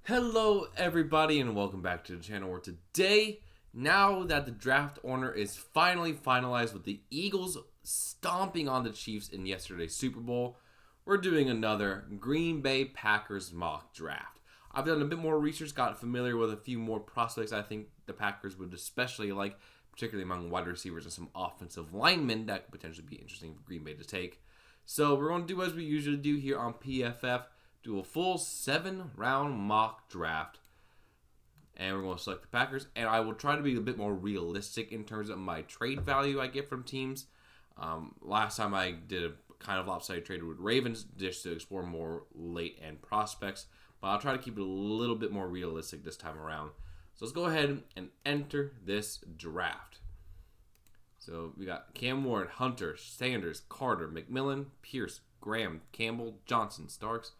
Hello everybody and welcome back to the channel where today, now that the draft order is finally finalized with the Eagles stomping on the Chiefs in yesterday's Super Bowl, we're doing another Green Bay Packers mock draft. I've done a bit more research, got familiar with a few more prospects I think the Packers would especially like, particularly among wide receivers and some offensive linemen that could potentially be interesting for Green Bay to take. So we're going to do as we usually do here on PFF. Do a full 7-round mock draft. And we're going to select the Packers. And I will try to be a bit more realistic in terms of my trade value I get from teams. Last time I did a kind of lopsided trade with Ravens just to explore more late-end prospects. But I'll try to keep it a little bit more realistic this time around. So let's go ahead and enter this draft. So we got Cam Ward, Hunter, Sanders, Carter, McMillan, Pierce, Graham, Campbell, Johnson, Starks,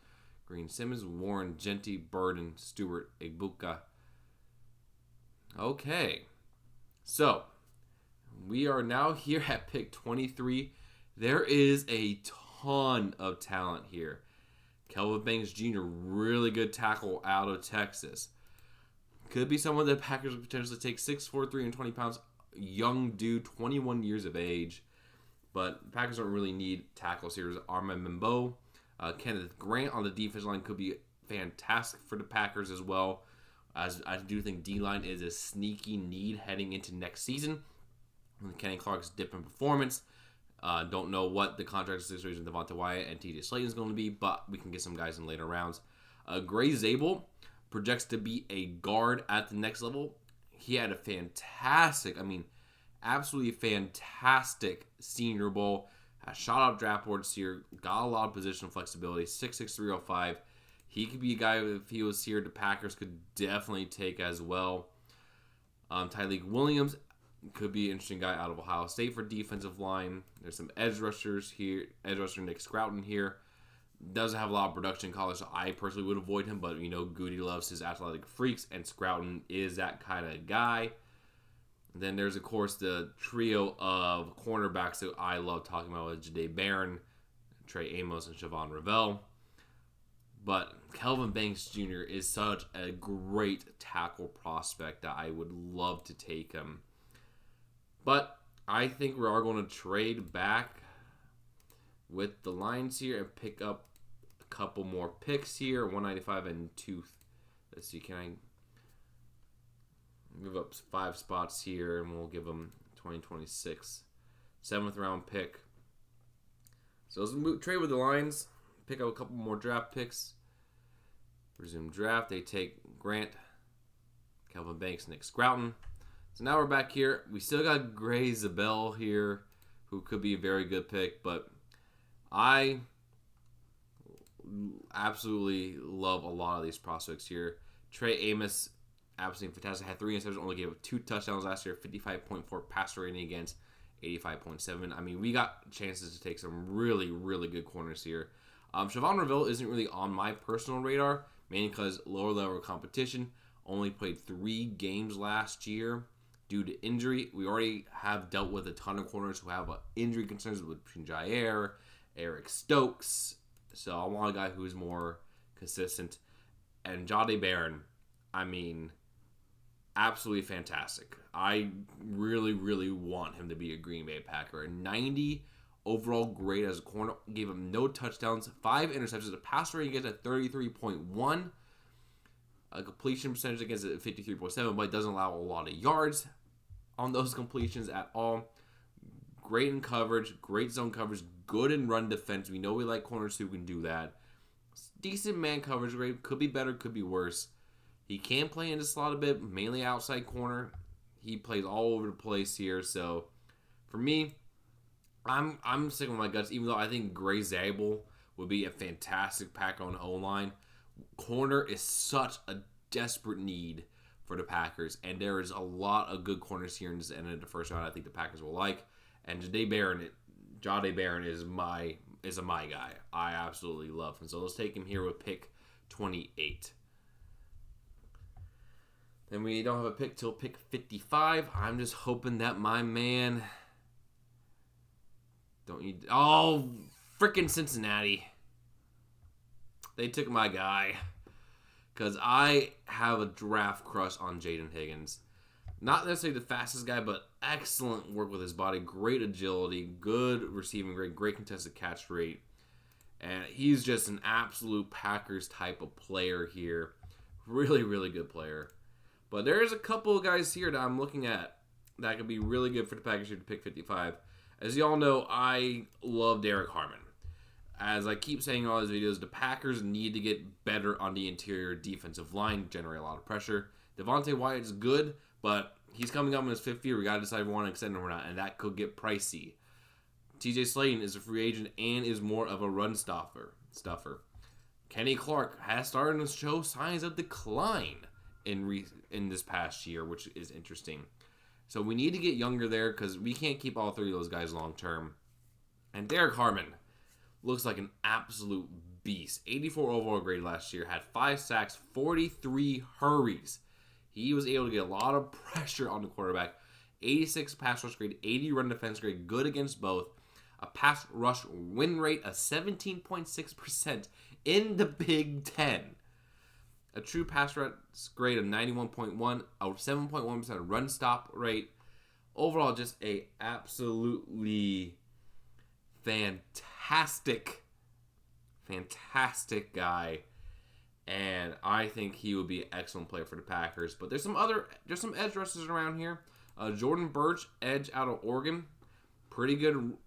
Green, Simmons, Warren, Genty, Burden, Stewart, Egbuka. Okay. So, we are now here at pick 23. There is a ton of talent here. Kelvin Banks Jr., really good tackle out of Texas. Could be someone that Packers would potentially take. 6'4", 320 pounds. Young dude, 21 years of age. But Packers don't really need tackles here. Armand Membo. Kenneth Grant on the defense line could be fantastic for the Packers as well, as I do think D-line is a sneaky need heading into next season. Kenny Clark's dip in performance. Don't know what the contract situation with Devonta Wyatt and T.J. Slayton is going to be, but we can get some guys in later rounds. Gray Zabel projects to be a guard at the next level. He had a fantastic, absolutely fantastic Senior Bowl. Shot out draft boards here, got a lot of positional flexibility, 6'6", 305. He could be a guy, if he was here, the Packers could definitely take as well. Tyleik Williams could be an interesting guy out of Ohio State for defensive line. There's some edge rushers here. Edge rusher Nick Scrouton here. Doesn't have a lot of production in college, so I personally would avoid him, but Goody loves his athletic freaks, and Scrouton is that kind of guy. Then there's, of course, the trio of cornerbacks that I love talking about with Jahdae Barron, Trey Amos, and Siobhan Revell. But Kelvin Banks Jr. is such a great tackle prospect that I would love to take him. But I think we are going to trade back with the Lions here and pick up a couple more picks here, 195 and 2. Let's see, can I move up 5 spots here, and we'll give them 2026 7th round pick. So let's trade with the Lions, pick up a couple more draft picks. Resume draft. They take Grant, Kelvin Banks, Nick Scrouton. So now we're back here. We still got Gray Zabel here, who could be a very good pick, but I absolutely love a lot of these prospects here. Trey Amos, absolutely fantastic. Had 3 interceptions, only gave up 2 touchdowns last year, 55.4 passer rating against 85.7. We got chances to take some really, really good corners here. Siobhan Revell isn't really on my personal radar, mainly because lower level competition. Only played 3 games last year due to injury. We already have dealt with a ton of corners who have injury concerns between Jair, Eric Stokes. So I want a guy who's more consistent. And Jahdae Barron, absolutely fantastic. I really, really want him to be a Green Bay Packer. A 90 overall grade as a corner. Gave him no touchdowns, 5 interceptions. A passer rating against at 33.1. A completion percentage against at 53.7, but it doesn't allow a lot of yards on those completions at all. Great in coverage, great zone coverage, good in run defense. We know we like corners who can do that. Decent man coverage rate. Could be better, could be worse. He can play in the slot a bit, mainly outside corner. He plays all over the place here. So for me, I'm sticking with my guts, even though I think Gray Zabel would be a fantastic Packer on the O-line. Corner is such a desperate need for the Packers, and there is a lot of good corners here in this end of the first round I think the Packers will like. And Jahdae Barron is my guy. I absolutely love him. So let's take him here with pick 28. Then we don't have a pick till pick 55. I'm just hoping that my man... freaking Cincinnati. They took my guy. because I have a draft crush on Jaden Higgins. Not necessarily the fastest guy, but excellent work with his body, great agility, good receiving rate, great contested catch rate. And he's just an absolute Packers type of player here. Really, really good player. But there's a couple of guys here that I'm looking at that could be really good for the Packers here to pick 55. As y'all know, I love Derek Harmon. As I keep saying in all these videos, the Packers need to get better on the interior defensive line, generate a lot of pressure. Devontae Wyatt is good, but he's coming up in his 5th year. We got to decide if we want to extend him or not, and that could get pricey. TJ Slayton is a free agent and is more of a run stuffer. Kenny Clark has started to show signs of decline in this past year, which is interesting. So we need to get younger there because we can't keep all 3 of those guys long term. And Derek Harmon looks like an absolute beast. 84 overall grade last year, had 5 sacks, 43 hurries. He was able to get a lot of pressure on the quarterback. 86 pass rush grade, 80 run defense grade, good against both. A pass rush win rate of 17.6% in the Big Ten. A true pass rush grade of 91.1, a 7.1% run stop rate. Overall, just a absolutely fantastic guy. And I think he would be an excellent player for the Packers. But there's some edge rushers around here. Jordan Burch, edge out of Oregon. Pretty good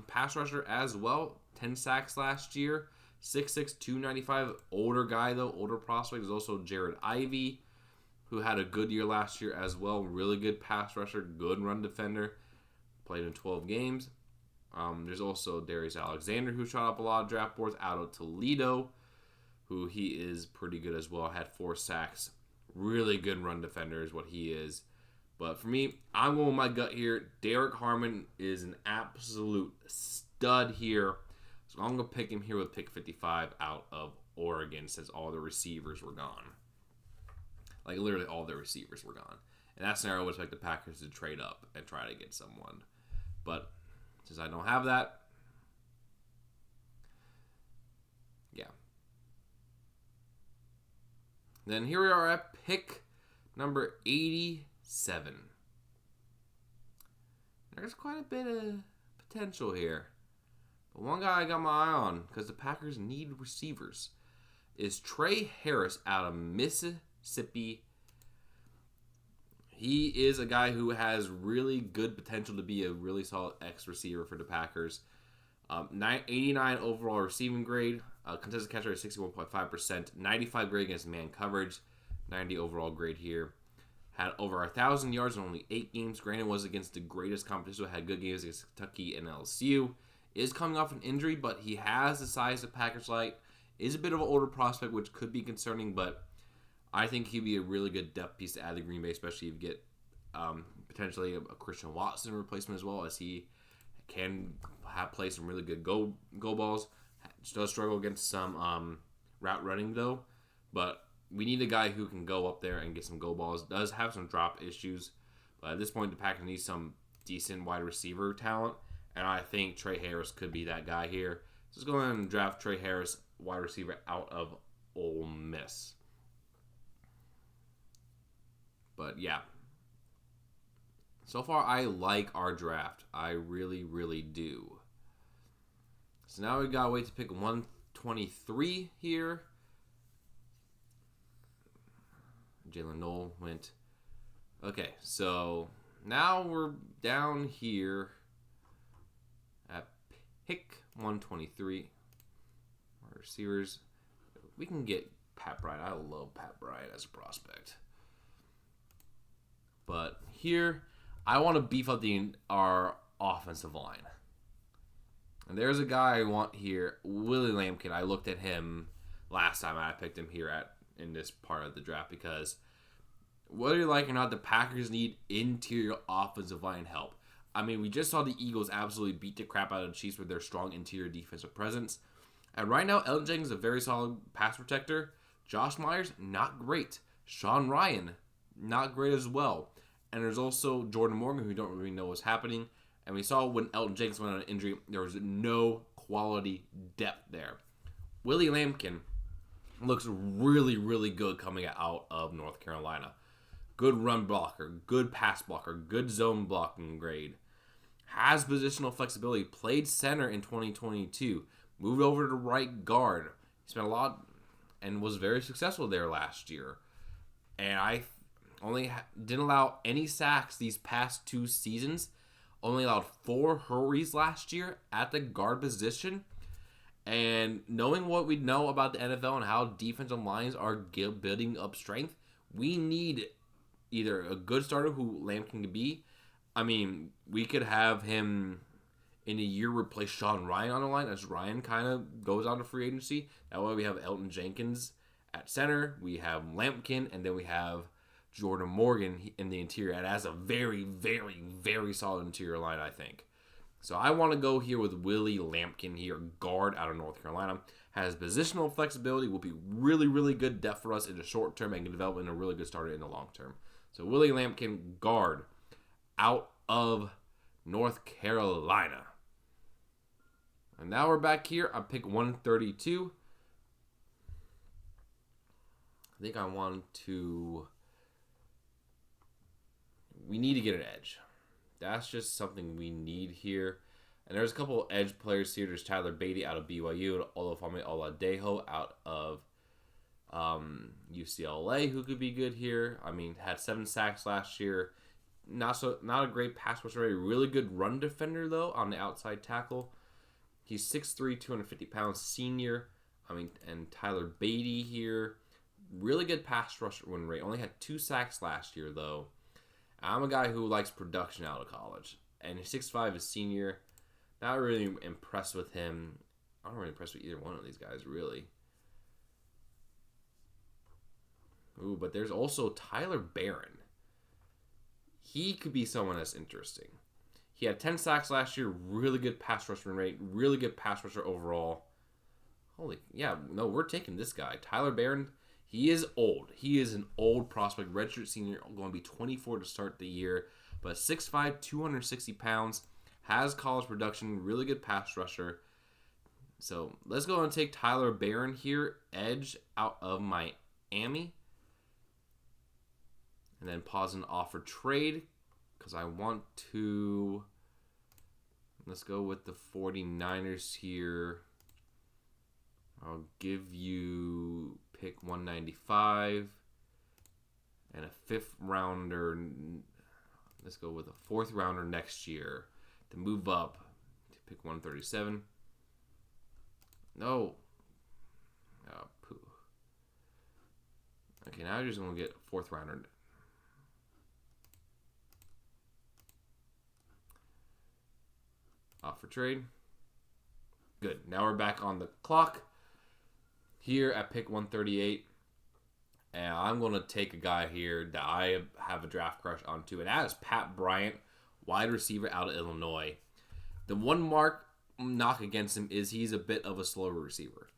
pass rusher as well. 10 sacks last year. 6'6", 295. Older guy, though. Older prospect. There's also Jared Ivey, who had a good year last year as well. Really good pass rusher. Good run defender. Played in 12 games. There's also Darius Alexander, who shot up a lot of draft boards out of Toledo, who he is pretty good as well. Had 4 sacks. Really good run defender is what he is. But for me, I'm going with my gut here. Derek Harmon is an absolute stud here. So I'm going to pick him here with pick 55 out of Oregon since all the receivers were gone. Like, literally all the receivers were gone. And that scenario would expect the Packers to trade up and try to get someone. But since I don't have that, yeah. Then here we are at pick number 87. There's quite a bit of potential here. But one guy I got my eye on, because the Packers need receivers, is Trey Harris out of Mississippi. He is a guy who has really good potential to be a really solid X receiver for the Packers. 89 overall receiving grade, contested catch rate of 61.5%, 95 grade against man coverage, 90 overall grade here. Had over 1,000 yards in only 8 games. Granted, was against the greatest competition. Had good games against Kentucky and LSU. Is coming off an injury, but he has the size the Packers like. Is a bit of an older prospect, which could be concerning, but I think he'd be a really good depth piece to add to Green Bay, especially if you get potentially a Christian Watson replacement as well, as he can play some really good go balls. Does struggle against some route running, though, but we need a guy who can go up there and get some go balls. Does have some drop issues, but at this point, the Packers need some decent wide receiver talent, and I think Trey Harris could be that guy here. So let's go ahead and draft Trey Harris, wide receiver out of Ole Miss. But yeah, so far I like our draft. I really, really do. So now we gotta wait to pick 123 here. Jalen Knoll went. Okay, so now we're down here at pick 123. Our receivers. We can get Pat Bryant. I love Pat Bryant as a prospect. But here, I want to beef up our offensive line. And there's a guy I want here, Willie Lampkin. I looked at him last time I picked him here in this part of the draft because whether you like it or not, the Packers need interior offensive line help. I mean, we just saw the Eagles absolutely beat the crap out of the Chiefs with their strong interior defensive presence. And right now, Elton Jenkins is a very solid pass protector. Josh Myers, not great. Sean Ryan, not great as well. And there's also Jordan Morgan, who don't really know what's happening. And we saw when Elton Jenkins went on an injury, there was no quality depth there. Willie Lampkin Looks really, really good coming out of North Carolina. Good run blocker, good pass blocker, good zone blocking grade. Has positional flexibility. Played center in 2022. Moved over to right guard. He spent a lot and was very successful there last year. And I only didn't allow any sacks these past 2 seasons. Only allowed 4 hurries last year at the guard position. And knowing what we know about the NFL and how defensive lines are building up strength, we need either a good starter who Lampkin can be. I mean, we could have him in a year replace Sean Ryan on the line as Ryan kind of goes out of free agency. That way we have Elton Jenkins at center, we have Lampkin, and then we have Jordan Morgan in the interior. And that's a very, very, very solid interior line, I think. So I want to go here with Willie Lampkin here, guard out of North Carolina. Has positional flexibility, will be really, really good depth for us in the short term and can develop into a really good starter in the long term. So Willie Lampkin, guard out of North Carolina. And now we're back here. I pick 132. I think I want to... We need to get an edge. That's just something we need here. And there's a couple of edge players here. There's Tyler Beatty out of BYU, Olufemi Oladejo out of UCLA, who could be good here. I mean, had 7 sacks last year. Not a great pass rusher, really good run defender though on the outside tackle. He's 6'3", 250 pounds, senior. I mean, and Tyler Beatty here, really good pass rush win rate. Only had 2 sacks last year though. I'm a guy who likes production out of college, and he's 6'5", is senior. Not really impressed with him. I'm not really impressed with either one of these guys, really. Ooh, but there's also Tyler Barron. He could be someone that's interesting. He had 10 sacks last year, really good pass rusher rate, really good pass rusher overall. We're taking this guy. Tyler Barron, he is old. He is an old prospect, redshirt senior, going to be 24 to start the year, but 6'5", 260 pounds, has college production, really good pass rusher. So let's go and take Tyler Barron here, edge out of Miami. And then pause and offer trade because I want to... Let's go with the 49ers here. I'll give you pick 195 and a 5th rounder. Let's go with a 4th rounder next year to move up to pick 137. No. Oh, poo. Okay, now you're just going to get a 4th rounder. For trade. Good. Now we're back on the clock here at pick 138. And I'm going to take a guy here that I have a draft crush on too. And that is Pat Bryant, wide receiver out of Illinois. The one knock against him is he's a bit of a slower receiver.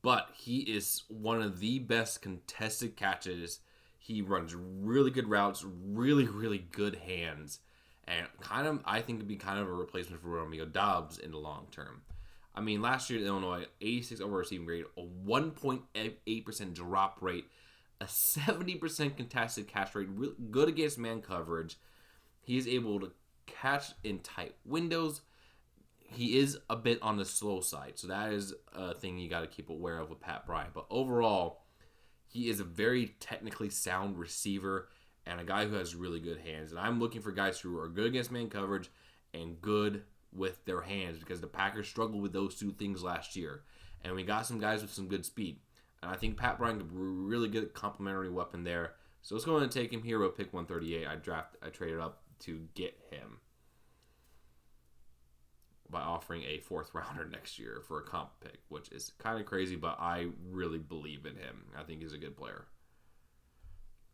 But he is one of the best contested catches. He runs really good routes, really, really good hands. And I think, could be kind of a replacement for Romeo Doubs in the long term. I mean, last year in Illinois, 86 over receiving grade, a 1.8% drop rate, a 70% contested catch rate, really good against man coverage. He is able to catch in tight windows. He is a bit on the slow side, so that is a thing you got to keep aware of with Pat Bryant. But overall, he is a very technically sound receiver and a guy who has really good hands. And I'm looking for guys who are good against man coverage and good with their hands because the Packers struggled with those 2 things last year. And we got some guys with some good speed. And I think Pat Bryant could be a really good complementary weapon there. So let's go ahead and take him here. We'll pick 138. I traded up to get him by offering a 4th rounder next year for a comp pick, which is kind of crazy, but I really believe in him. I think he's a good player.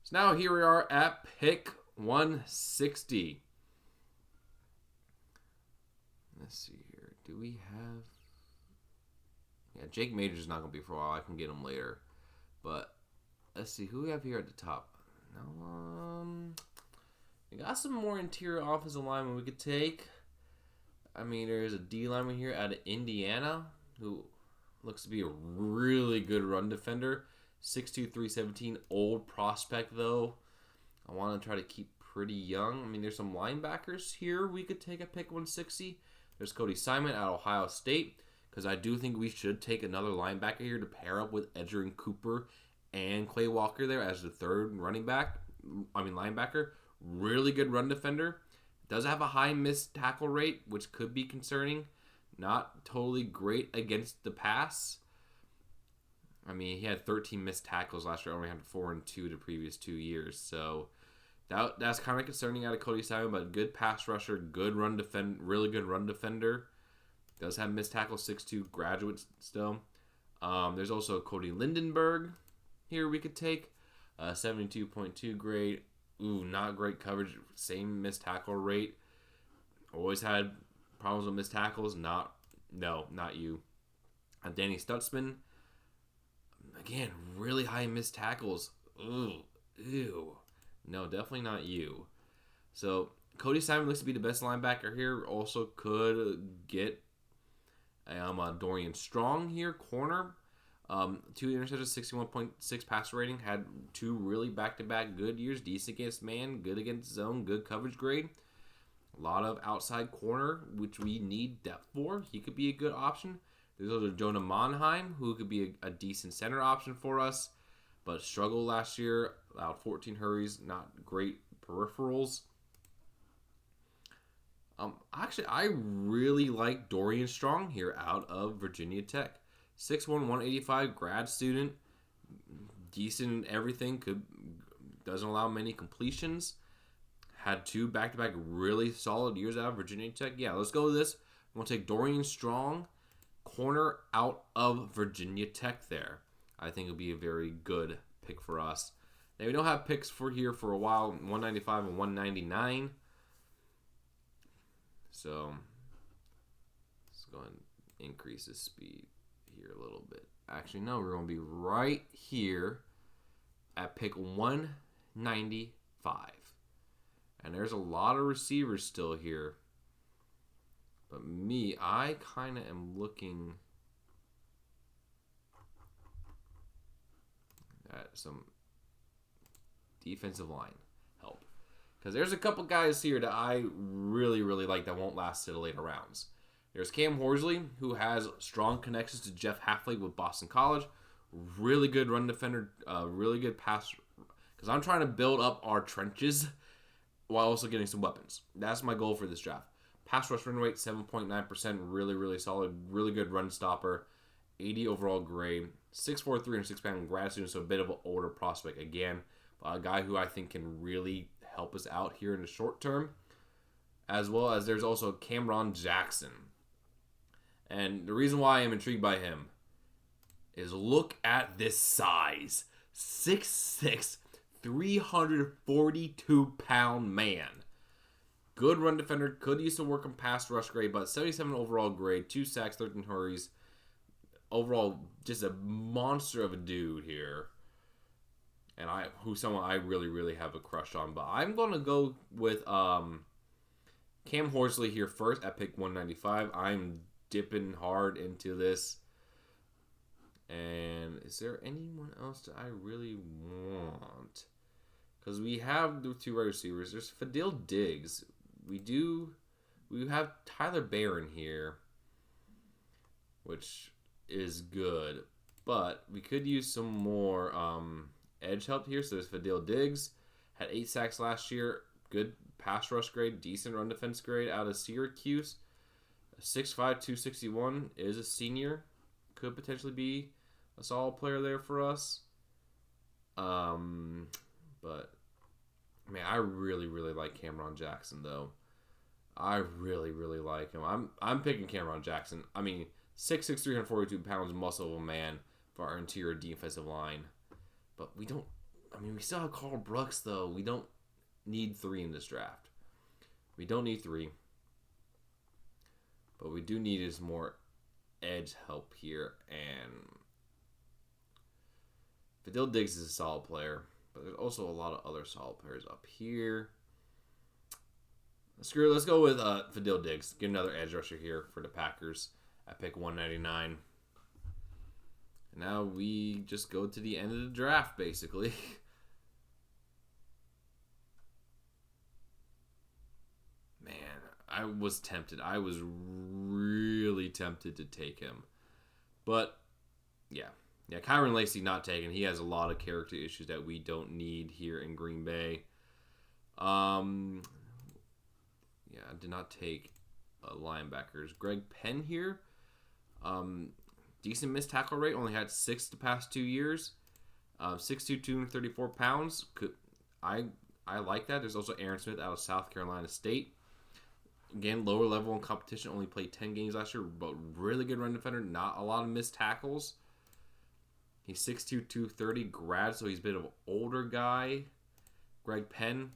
So now here we are at pick 160. Let's see here. Do we have... Yeah, Jake Major's not going to be for a while. I can get him later. But let's see. Who we have here at the top? We got some more interior offensive linemen we could take. I mean, there's a D lineman here out of Indiana who Looks to be a really good run defender. 6'2", 317. Old prospect, though. I want to try to keep pretty young. I mean, there's some linebackers here we could take at pick 160. There's Cody Simon at Ohio State, because I do think we should take another linebacker here to pair up with Edgerrin Cooper and Clay Walker there as the third linebacker. Really good run defender. Does have a high missed tackle rate, which could be concerning. Not totally great against the pass. I mean, he had 13 missed tackles last year. Only had 4 and 2 the previous 2 years. So that's kind of concerning out of Cody Simon, but good pass rusher, really good run defender. Does have missed tackles, 6'2", graduate still. There's also Cody Lindenberg here we could take. 72.2 grade. Ooh, not great coverage. Same missed tackle rate. Always had problems with missed tackles. Not you. Danny Stutzman. Again, really high missed tackles. Ooh, ew. No, definitely not you. So Cody Simon looks to be the best linebacker here. Also could get Dorian Strong here, corner. 2 interceptions, 61.6 passer rating. Had 2 really back-to-back good years. Decent against man, good against zone, good coverage grade. A lot of outside corner, which we need depth for. He could be a good option. There's also Jonah Monheim, who could be a decent center option for us, but struggled last year. Allowed 14 hurries, not great peripherals. Actually, I really like Dorian Strong here out of Virginia Tech. 6'1", 185, grad student. Decent everything. Doesn't allow many completions. Had 2 back-to-back really solid years out of Virginia Tech. Yeah, let's go with this. I'm going to take Dorian Strong, corner out of Virginia Tech there. I think it'll be a very good pick for us. Now, we don't have picks for here for a while, 195 and 199. So, let's go ahead and increase the speed here a little bit. Actually, no, we're going to be right here at pick 195. And there's a lot of receivers still here. But me, I kind of am looking at some defensive line help. Because there's a couple guys here that I really, really like that won't last to the later rounds. There's Cam Horsley, who has strong connections to Jeff Hafley with Boston College. Really good run defender, really good pass. Because I'm trying to build up our trenches while also getting some weapons. That's my goal for this draft. Pass rush run rate, 7.9%. Really, really solid. Really good run stopper. 80 overall grade. 6'4", 306-pound grad student, so a bit of an older prospect again. A guy who I think can really help us out here in the short term. As well as there's also Cameron Jackson. And the reason why I am intrigued by him is look at this size. 6'6", 342-pound man. Good run defender. Could use to work on pass rush grade, but 77 overall grade. 2 sacks, 13 hurries. Overall, just a monster of a dude here. And someone I really, really have a crush on. But I'm going to go with Cam Horsley here first at pick 195. I'm dipping hard into this. And is there anyone else that I really want? Because we have the 2 wide receivers. There's Fadil Diggs. We have Tyler Barron here, which is good. But we could use some more edge help here. So there's Fadil Diggs. Had 8 sacks last year. Good pass rush grade. Decent run defense grade out of Syracuse. 6'5", 261 is a senior. Could potentially be a solid player there for us. But man, I really, really like Cameron Jackson though. I really, really like him. I'm picking Cameron Jackson. I mean, 6'6", 342 pounds, muscle of a man for our interior defensive line. But we still have Carl Brooks though. We don't need 3 in this draft. We don't need 3. But we do need is more edge help here. And Fadil Diggs is a solid player. But there's also a lot of other solid players up here. Screw it. Let's go with Fadil Diggs. Get another edge rusher here for the Packers at pick 199. Now we just go to the end of the draft, basically. Man, I was tempted. I was really tempted to take him. But, yeah. Yeah, Kyron Lacey not taken. He has a lot of character issues that we don't need here in Green Bay. Yeah, I did not take linebackers. Greg Penn here. Decent missed tackle rate. Only had 6 the past 2 years. 6'2", 234 pounds. I like that. There's also Aaron Smith out of South Carolina State. Again, lower level in competition. Only played 10 games last year, but really good run defender. Not a lot of missed tackles. He's 6'2", 230 grad, so he's a bit of an older guy. Greg Penn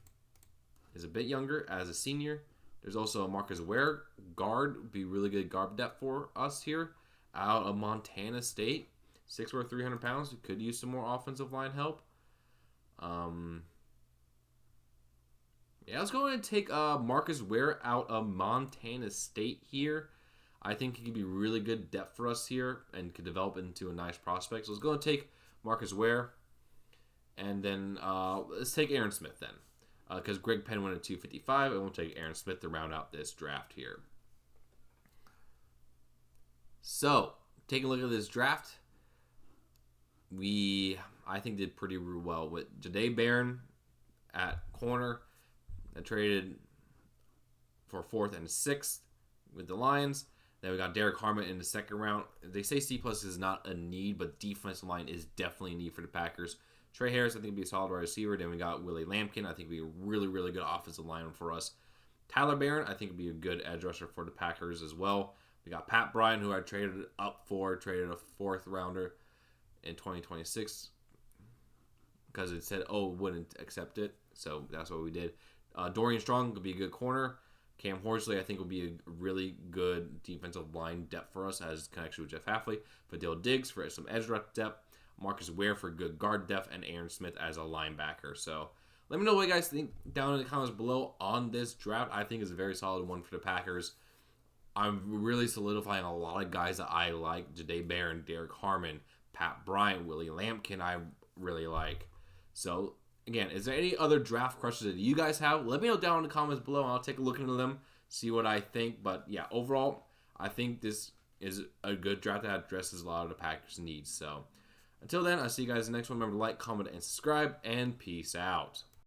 is a bit younger as a senior. There's also a Marcus Ware guard. Would be really good guard depth for us here. Out of Montana State. 6'4", 300 pounds. Could use some more offensive line help. Yeah, let's go ahead and take Marcus Ware out of Montana State here. I think he could be really good depth for us here and could develop into a nice prospect. So let's go and take Marcus Ware. And then let's take Aaron Smith then. Because Greg Penn went at 255, and we'll take Aaron Smith to round out this draft here. So, taking a look at this draft, I think, did pretty well with Jahdae Barron at corner. I traded for 4th and 6th with the Lions. Then we got Derek Harmon in the 2nd round. They say C+ is not a need, but defensive line is definitely a need for the Packers. Trey Harris, I think, would be a solid wide receiver. Then we got Willie Lampkin. I think would be a really, really good offensive lineman for us. Tyler Barron, I think, would be a good edge rusher for the Packers as well. We got Pat Bryan, who I traded up for, traded a 4th rounder in 2026 because it said, wouldn't accept it. So that's what we did. Dorian Strong could be a good corner. Cam Horsley, I think, will be a really good defensive line depth for us as connection with Jeff Hafley. Fadil Diggs for some edge rush depth. Marcus Ware for good guard depth. And Aaron Smith as a linebacker. So let me know what you guys think down in the comments below on this draft. I think it's a very solid one for the Packers. I'm really solidifying a lot of guys that I like. Jahdae Barron, Derek Harmon, Pat Bryant, Willie Lampkin I really like. So, again, is there any other draft crushes that you guys have? Let me know down in the comments below, and I'll take a look into them, see what I think. But, yeah, overall, I think this is a good draft that addresses a lot of the Packers' needs. So, until then, I'll see you guys in the next one. Remember to like, comment, and subscribe, and peace out.